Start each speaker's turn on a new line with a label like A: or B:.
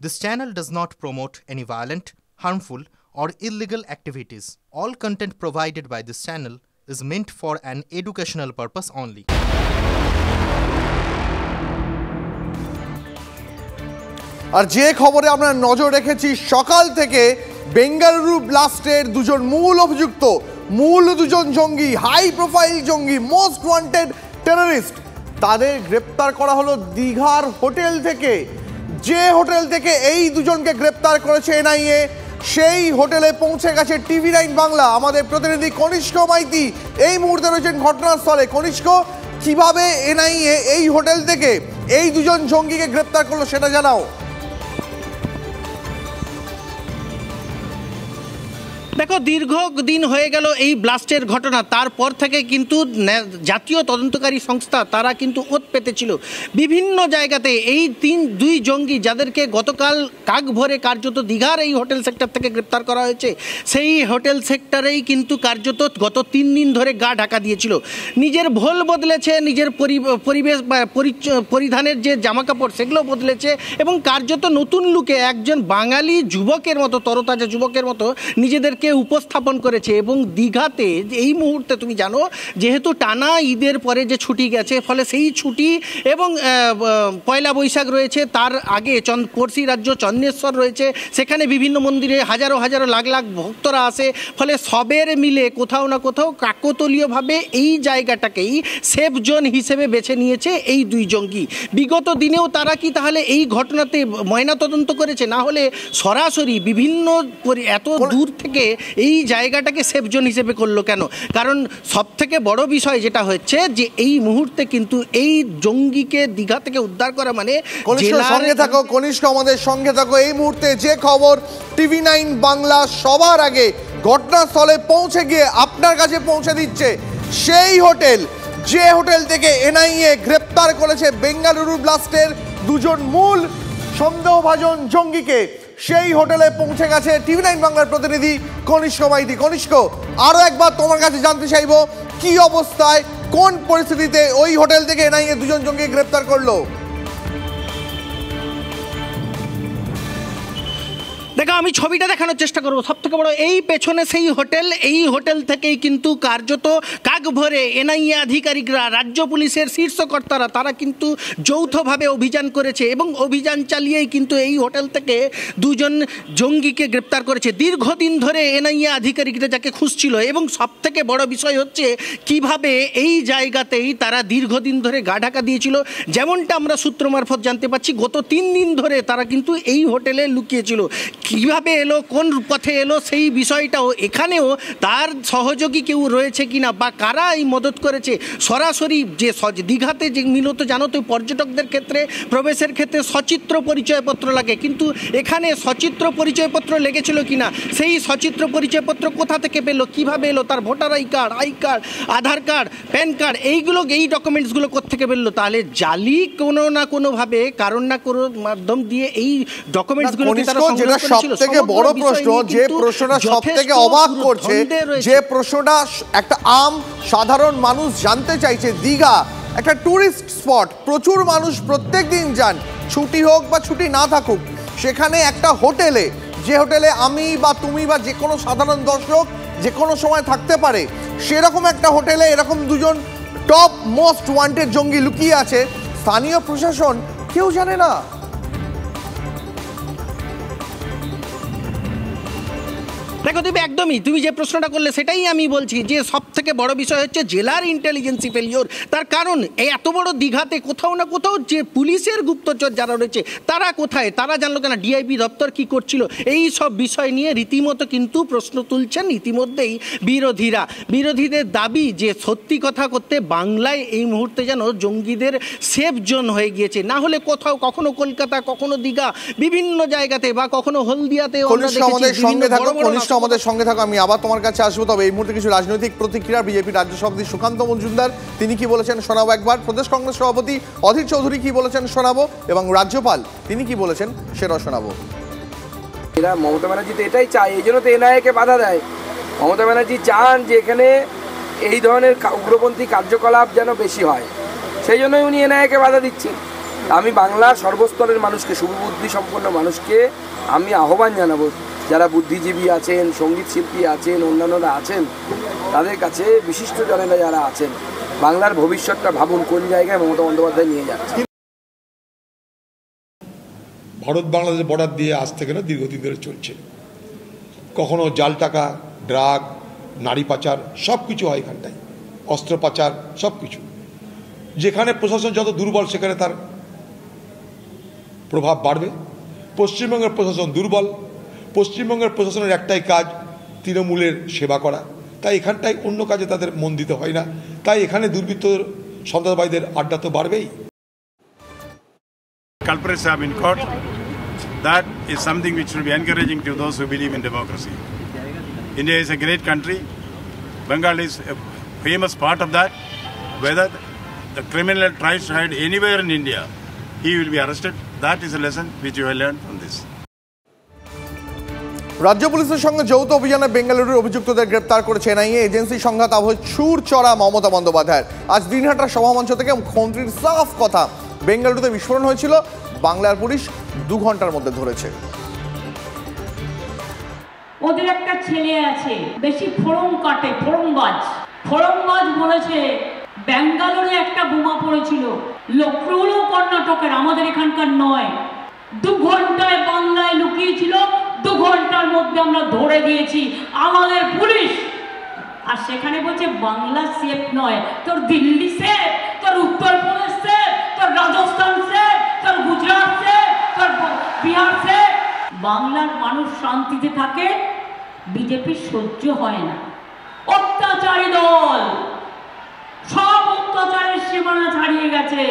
A: This channel does not promote any violent, harmful, or illegal activities. All content provided by this channel is meant for an educational purpose only.
B: আর যে খবরে আমরা নজর রেখেছি সকাল থেকে বেঙ্গালুরু ব্লাস্টের দুজন মূল অভিযুক্ত, মূল দুজন জঙ্গি, হাই প্রোফাইল জঙ্গি, মোস্ট ওয়ান্টেড টেররিস্ট, তাদের গ্রেপ্তার করা হলো দীঘার হোটেল থেকে। যে হোটেল থেকে এই দুজনকে গ্রেপ্তার করেছে এনআইএ, সেই হোটেলে পৌঁছে গেছে TV9 বাংলা। আমাদের প্রতিনিধি কনিষ্ক মাইতি এই মুহূর্তে রয়েছেন ঘটনাস্থলে। কনিষ্ক, কিভাবে এনআইএ এই হোটেল থেকে এই দুজন জঙ্গিকে গ্রেপ্তার করলো সেটা জানাও।
C: দেখো, দীর্ঘদিন হয়ে গেল এই ব্লাস্টের ঘটনা। তারপর থেকে কিন্তু জাতীয় তদন্তকারী সংস্থা তারা কিন্তু ওত পেতেছিল বিভিন্ন জায়গাতে। এই দুই জঙ্গি যাদেরকে গতকাল কাক ভরে কার্যত দীঘার এই হোটেল সেক্টর থেকে গ্রেপ্তার করা হয়েছে, সেই হোটেল সেক্টরেই কিন্তু কার্যত গত 3 দিন ধরে গা ঢাকা দিয়েছিল। নিজের ভোল বদলেছে, নিজের পরিবেশ পরিধানের যে জামাকাপড় সেগুলো বদলেছে এবং কার্যত নতুন লুকে একজন বাঙালি যুবকের মতো, তরতাজা যুবকের মতো নিজেদেরকে উপস্থাপন করেছে। এবং দীঘাতে এই মুহূর্তে তুমি জানো, যেহেতু টানা ঈদের পরে যে ছুটি গেছে, ফলে সেই ছুটি এবং পয়লা বৈশাখ রয়েছে, তার আগে পড়শি রাজ্য চন্দ্রেশ্বর রয়েছে, সেখানে বিভিন্ন মন্দিরে হাজারো হাজারো লাখ লাখ ভক্তরা আসে। ফলে সবের মিলে কোথাও না কোথাও কাকতালীয়ভাবে এই জায়গাটাকেই সেফ জোন হিসেবে বেছে নিয়েছে এই দুই জঙ্গি। বিগত দিনেও তারা কি তাহলে এই ঘটনাতে ময়নাতদন্ত করেছে? না হলে সরাসরি বিভিন্ন এত দূর থেকে এই জায়গাটাকে সেফ জোন হিসেবে করলো কেন? কারণ সব থেকে বড় বিষয় যেটা হচ্ছে যে এই মুহূর্তে কিন্তু এই জঙ্গিকে দীঘা থেকে উদ্ধার করা মানে
B: সঙ্গে থাকো কনিষ্ক, আমাদের সঙ্গে থাকো। এই মুহূর্তে যে খবর TV9 বাংলা সবার আগে ঘটনাস্থলে পৌঁছে গিয়ে আপনার কাছে পৌঁছে দিচ্ছে সেই হোটেল, যে হোটেল থেকে এনআইএ গ্রেপ্তার করেছে বেঙ্গালুরু ব্লাস্টের দুজন মূল সন্দেহভাজন জঙ্গিকে। সেই হোটেলে পৌঁছে গেছে TV9 বাংলার প্রতিনিধি কনিষ্ক মাইতি। কনিষ্ক, আরো একবার তোমার কাছে জানতে চাইবো, কি অবস্থায়, কোন পরিস্থিতিতে ওই হোটেল থেকে এনআইএ দুজন জঙ্গি গ্রেপ্তার করলো?
C: দেখো, আমি ছবিটা দেখানোর চেষ্টা করবো। সব থেকে বড় এই পেছনে সেই হোটেল, এই হোটেল থেকেই কিন্তু কার্যত কাক ভরে এনআইএ আধিকারিকরা, রাজ্য পুলিশের শীর্ষকর্তারা তারা কিন্তু যৌথভাবে অভিযান করেছে এবং অভিযান চালিয়েই কিন্তু এই হোটেল থেকে দুজন জঙ্গিকে গ্রেপ্তার করেছে। দীর্ঘদিন ধরে এনআইএ আধিকারিকরা যাকে খুঁজছিল এবং সব থেকে বড় বিষয় হচ্ছে কিভাবে এই জায়গাতেই তারা দীর্ঘদিন ধরে গা ঢাকা দিয়েছিল। যেমনটা আমরা সূত্র মারফত জানতে পারছি, গত 3 দিন ধরে তারা কিন্তু এই হোটেলে লুকিয়েছিল। কিভাবে এলো, কোন পথে এলো, সেই বিষয়টাও এখানেও তার সহযোগী কেউ রয়েছে কিনা বা কারা এই মদত করেছে। সরাসরি যে দীঘাতে যে মূলত জানো তো পর্যটকদের ক্ষেত্রে প্রবেশের ক্ষেত্রে সচিত্র পরিচয়পত্র লাগে, কিন্তু এখানে সচিত্র পরিচয়পত্র লেগেছিল কিনা, সেই সচিত্র পরিচয়পত্র কোথা থেকে পেলো, কিভাবে এলো, তার voter I card, Aadhaar card, pan card, এই ডকুমেন্টসগুলো কোথেকে পেলো? তাহলে জালি কোনো না কোনোভাবে, কারণ না কোনো মাধ্যম দিয়ে এই ডকুমেন্টসগুলো তারা সংগ্রহ করেছিল।
B: সবথেকে বড় প্রশ্ন, যে প্রশ্নটা সবথেকে অবাক করছে, যে প্রশ্নটা একটা সাধারণ মানুষ জানতে চাইছে, দীঘা একটা টুরিস্ট স্পট, প্রচুর মানুষ প্রত্যেক দিন যান, ছুটি হোক বা ছুটি না থাকুক, সেখানে একটা হোটেলে, যে হোটেলে আমি বা তুমি বা যে কোনো সাধারণ দর্শক যে কোনো সময় থাকতে পারে, সেরকম একটা হোটেলে এরকম দুজন টপ মোস্ট ওয়ান্টেড জঙ্গি লুকিয়ে আছে, স্থানীয় প্রশাসন কেউ জানে না।
C: দেখো, তুমি যে প্রশ্নটা করলে সেটাই আমি বলছি যে সব থেকে বড় বিষয় হচ্ছে জেলার ইন্টেলিজেন্সি ফেলিওর। তার কারণ এই এত বড় দীঘাতে কোথাও না কোথাও যে পুলিশের গুপ্তচর যারা রয়েছে তারা কোথায়, তারা জানলো কেন, ডিআইবি দপ্তর কি করছিল, এই সব বিষয় নিয়ে রীতিমতো কিন্তু প্রশ্ন তুলছেন ইতিমধ্যেই বিরোধীরা। বিরোধীদের দাবি যে সত্যি কথা করতে বাংলায় এই মুহূর্তে যেন জঙ্গিদের সেফ জোন হয়ে গিয়েছে। না হলে কোথাও কখনো কলকাতা, কখনো দীঘা, বিভিন্ন জায়গাতে বা কখনো হলদিয়াতে
B: আমাদের সঙ্গে থাকো। আমি আবার তোমার কাছে আসবো, তবে এই মুহূর্তে কিছু রাজনৈতিক প্রতিক্রিয়া। বিজেপি রাজ্য সভাপতি সুকান্ত মজুমদার তিনি কি বলেছেন শোনাবো একবার, প্রদেশ কংগ্রেস সভাপতি অধীর চৌধুরী কি বলেছেন শোনাবো, এবং রাজ্যপাল তিনি কি বলেছেন সেটাও শোনাবো।
D: এরা মমতা ব্যানার্জি তো এটাই চায়, এই জন্য তো এনআইএকে বাধা দেয়। মমতা ব্যানার্জি চান যে এখানে এই ধরনের উগ্রপন্থী কার্যকলাপ যেন বেশি হয়, সেই জন্যই উনি এনআইএকে বাধা দিচ্ছেন। আমি বাংলার সর্বস্তরের মানুষকে, শুভবুদ্ধি সম্পন্ন মানুষকে আমি আহ্বান জানাবো, যারা বুদ্ধিজীবী আছেন, সঙ্গীত শিল্পী আছেন, অন্যান্যরা আছেন, তাদের কাছে বিশিষ্ট জনেরা যারা আছেন, বাংলার ভবিষ্যৎটা ভাবুন কোন জায়গায় মমতা বন্দ্যোপাধ্যায় নিয়ে যাচ্ছে।
E: ভারত বাংলাদেশ বর্ডার দিয়ে আজ থেকে না দীর্ঘদিন ধরে চলছে। কখনো জাল টাকা, ড্রাগ, নারী পাচার সব কিছু হয় এখানটায়, অস্ত্র পাচার সব কিছু। যেখানে প্রশাসন যত দুর্বল সেখানে তার প্রভাব বাড়বে। পশ্চিমবঙ্গের প্রশাসন দুর্বল, পশ্চিমবঙ্গের প্রশাসনের একটাই কাজ তৃণমূলের সেবা করা, তাই এখানটায় অন্য কাজে তাদের মন দিতে হয় না, তাই এখানে দুর্বৃত্ত সন্ত্রাসবাদীদের আড্ডা তো বাড়বেই।
F: Culprits have been caught. That is something which will be encouraging to those who believe in democracy. India is a great country. Bengal is a famous part of that. Whether the criminal tries to hide anywhere in India, he will be arrested. That is a lesson which you have learned from this.
B: রাজ্য পুলিশের সঙ্গে যৌথ অভিযানে বেঙ্গালুরুর অভিযুক্তদের গ্রেপ্তার করেছে NIA. Agency সংঘাত আবহে সুর চড়া মমতা বন্দ্যোপাধ্যায়ের। আজ দিনহাটার সভামঞ্চ থেকে মুখ্যমন্ত্রীর সাফ কথা, বেঙ্গালুরুতে বিস্ফোরণ হয়েছিল, বাংলার পুলিশ 2 ঘন্টার মধ্যে ধরেছে।
G: ওদের একটা ছেলে আছে বেশি ফোড়ন কাটে, ফোড়নবাজ বলেছে বেঙ্গালুরুরে একটা বোমা পড়েছিল, লক্ষ্য হলো কর্ণাটকের, আমাদের এখানকার নয়। 2 ঘন্টায় বাংলায় লুকিয়েছিল, 2 ঘন্টার মধ্যে আমরা ধরে দিয়েছি আমাদের পুলিশ। আর সেখানে বলছে বাংলা সেফ নয়, তোর দিল্লি সেফ, তোর উত্তরপ্রদেশ সেফ, তোর রাজস্থান সেফ, তোর গুজরাট সেফ, তোর বিহার সেফ। বাংলার মানুষ শান্তিতে থাকে, বিজেপি সহ্য হয় না। অত্যাচারী দল, সব অত্যাচারের সীমানা ছাড়িয়ে গেছে।